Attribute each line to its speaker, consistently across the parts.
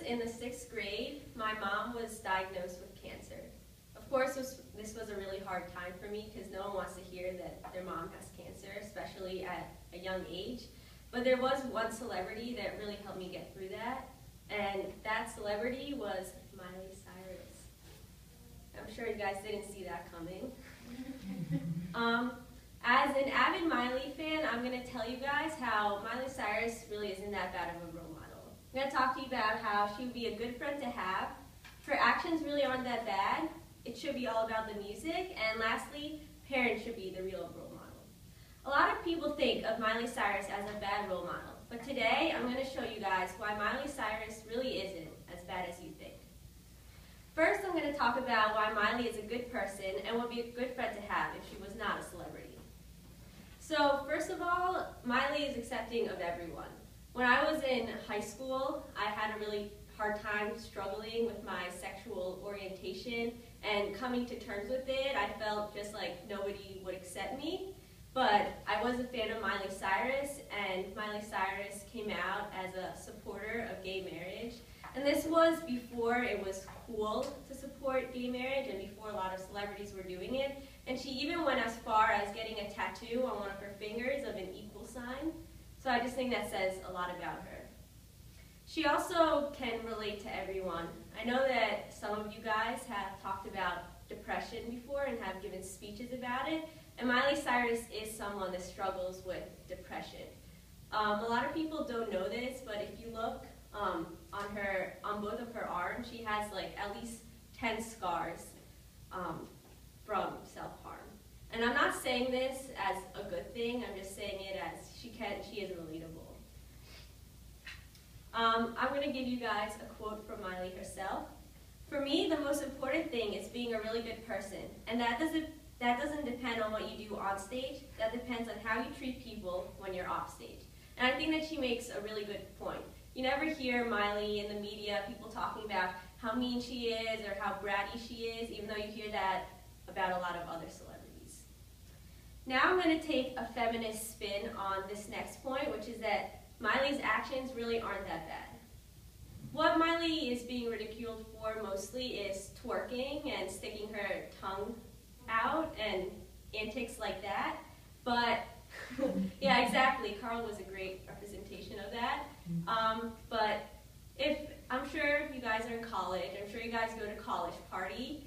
Speaker 1: in the 6th grade, my mom was diagnosed with cancer. Of course, this was a really hard time for me because no one wants to hear that their mom has cancer, especially at a young age. But there was one celebrity that really helped me get through that, and that celebrity was Miley Cyrus. I'm sure you guys didn't see that coming. As an avid Miley fan, I'm going to tell you guys how Miley Cyrus really isn't that bad of a role model. I'm going to talk to you about how she would be a good friend to have. Her actions really aren't that bad. It should be all about the music. And lastly, parents should be the real role model. A lot of people think of Miley Cyrus as a bad role model, but today I'm going to show you guys why Miley Cyrus really isn't as bad as you think. First, I'm going to talk about why Miley is a good person and would be a good friend to have if she was not a celebrity. So, first of all, Miley is accepting of everyone. When I was in high school, I had a really hard time struggling with my sexual orientation and coming to terms with it. I felt just like nobody would accept me. But I was a fan of Miley Cyrus, and Miley Cyrus came out as a supporter of gay marriage. And this was before it was cool to support gay marriage and before a lot of celebrities were doing it. And she even went as far as getting a tattoo on one of her fingers of an equal sign. So I just think that says a lot about her. She also can relate to everyone. I know that some of you guys have talked about depression before and have given speeches about it. And Miley Cyrus is someone that struggles with depression. A lot of people don't know this, but if you look on both of her arms, she has like at least 10 scars from self-harm. And I'm not saying this as a good thing, I'm just saying it as she is relatable. I'm going to give you guys a quote from Miley herself. For me, the most important thing is being a really good person, and that doesn't depend on what you do on stage, that depends on how you treat people when you're off stage. And I think that she makes a really good point. You never hear Miley in the media, people talking about how mean she is or how bratty she is, even though you hear that about a lot of other celebrities. Now I'm going to take a feminist spin on this next point, which is that Miley's actions really aren't that bad. What Miley is being ridiculed for mostly is twerking and sticking her tongue out and antics like that. But yeah, exactly. Carl was a great representation of that. But I'm sure you guys are in college, I'm sure you guys go to college party.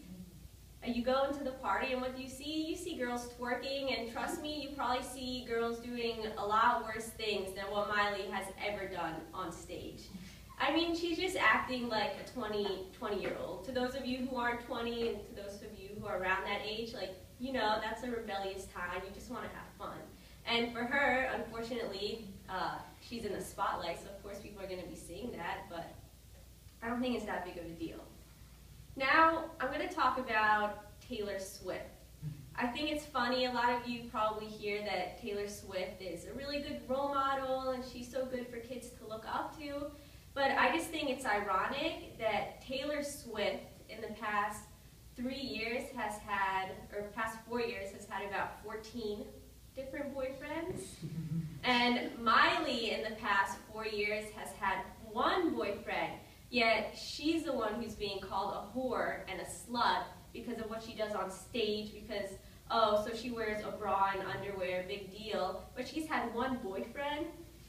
Speaker 1: You go into the party and what do you see? You see girls twerking, and trust me, you probably see girls doing a lot worse things than what Miley has ever done on stage. I mean, she's just acting like a 20-year-old. To those of you who aren't 20 and to those of you who are around that age, like, you know, that's a rebellious time. You just want to have fun. And for her, unfortunately, she's in the spotlight, so of course people are going to be seeing that, but I don't think it's that big of a deal. Now, I'm going to talk about Taylor Swift. I think it's funny, a lot of you probably hear that Taylor Swift is a really good role model and she's so good for kids to look up to, but I just think it's ironic that Taylor Swift in the past 3 years has had, or past 4 years has had about 14 different boyfriends, and Miley in the past 4 years has had one boyfriend. Yet she's the one who's being called a whore and a slut because of what she does on stage, because, oh, so she wears a bra and underwear, big deal. But she's had one boyfriend.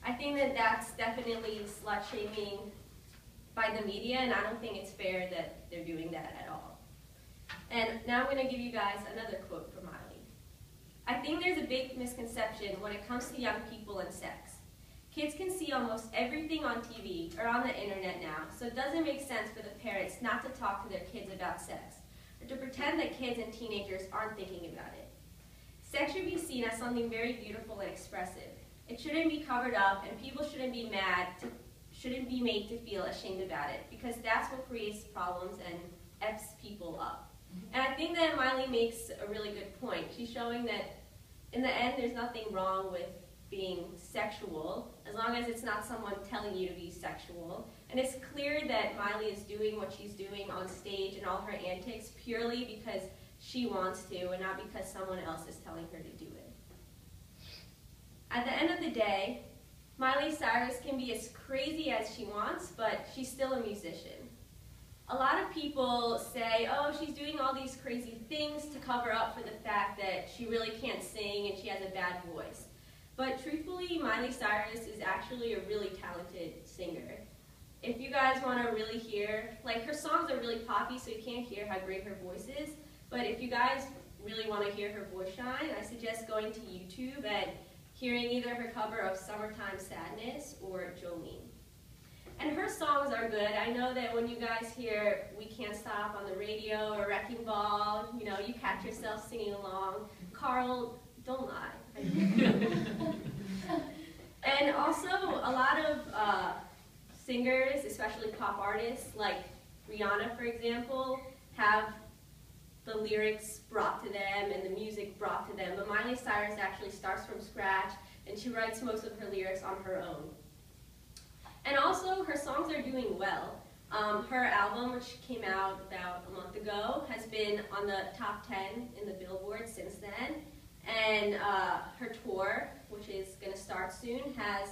Speaker 1: I think that that's definitely slut-shaming by the media, and I don't think it's fair that they're doing that at all. And now I'm going to give you guys another quote from Miley. I think there's a big misconception when it comes to young people and sex. Kids can see almost everything on TV or on the internet now, so it doesn't make sense for the parents not to talk to their kids about sex, or to pretend that kids and teenagers aren't thinking about it. Sex should be seen as something very beautiful and expressive. It shouldn't be covered up, and people shouldn't be made to feel ashamed about it, because that's what creates problems and F's people up. And I think that Miley makes a really good point. She's showing that in the end there's nothing wrong with being sexual, as long as it's not someone telling you to be sexual. And it's clear that Miley is doing what she's doing on stage and all her antics purely because she wants to and not because someone else is telling her to do it. At the end of the day, Miley Cyrus can be as crazy as she wants, but she's still a musician. A lot of people say, oh, she's doing all these crazy things to cover up for the fact that she really can't sing and she has a bad voice. But truthfully, Miley Cyrus is actually a really talented singer. If you guys want to really hear, like, her songs are really poppy, so you can't hear how great her voice is, but if you guys really want to hear her voice shine, I suggest going to YouTube and hearing either her cover of Summertime Sadness or Jolene. And her songs are good. I know that when you guys hear We Can't Stop on the radio or Wrecking Ball, you know, you catch yourself singing along. Carl, don't lie. And also, a lot of singers, especially pop artists, like Rihanna, for example, have the lyrics brought to them and the music brought to them. But Miley Cyrus actually starts from scratch, and she writes most of her lyrics on her own. And also, her songs are doing well. Her album, which came out about a month ago, has been on the top 10 in the Billboard since then. And her tour, which is going to start soon, has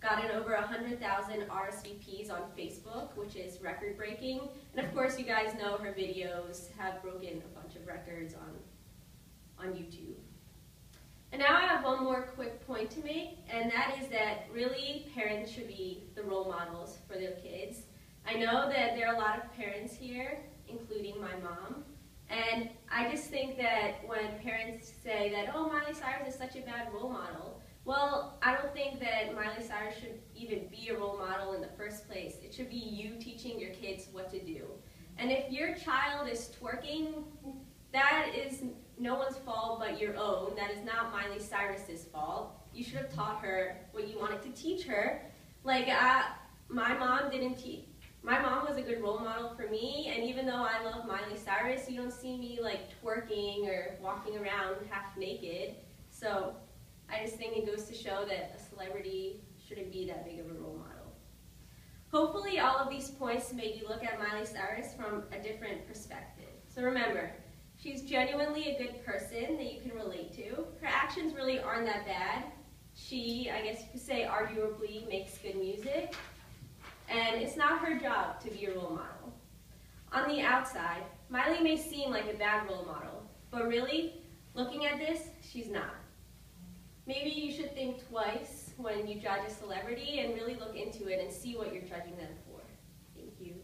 Speaker 1: gotten over 100,000 RSVPs on Facebook, which is record-breaking. And of course, you guys know her videos have broken a bunch of records on YouTube. And now I have one more quick point to make, and that is that really parents should be the role models for their kids. I know that there are a lot of parents here, including my mom, and I just think that when parents say that, oh, Miley Cyrus is such a bad role model, well, I don't think that Miley Cyrus should even be a role model in the first place. It should be you teaching your kids what to do. And if your child is twerking, that is no one's fault but your own. That is not Miley Cyrus's fault. You should have taught her what you wanted to teach her. Like, my mom didn't teach. My mom was a good role model for me, and even though I love Miley Cyrus, you don't see me like twerking or walking around half naked. So I just think it goes to show that a celebrity shouldn't be that big of a role model. Hopefully all of these points made you look at Miley Cyrus from a different perspective. So remember, she's genuinely a good person that you can relate to. Her actions really aren't that bad. She, I guess you could say, arguably makes good music. And it's not her job to be a role model. On the outside, Miley may seem like a bad role model, but really, looking at this, she's not. Maybe you should think twice when you judge a celebrity and really look into it and see what you're judging them for. Thank you.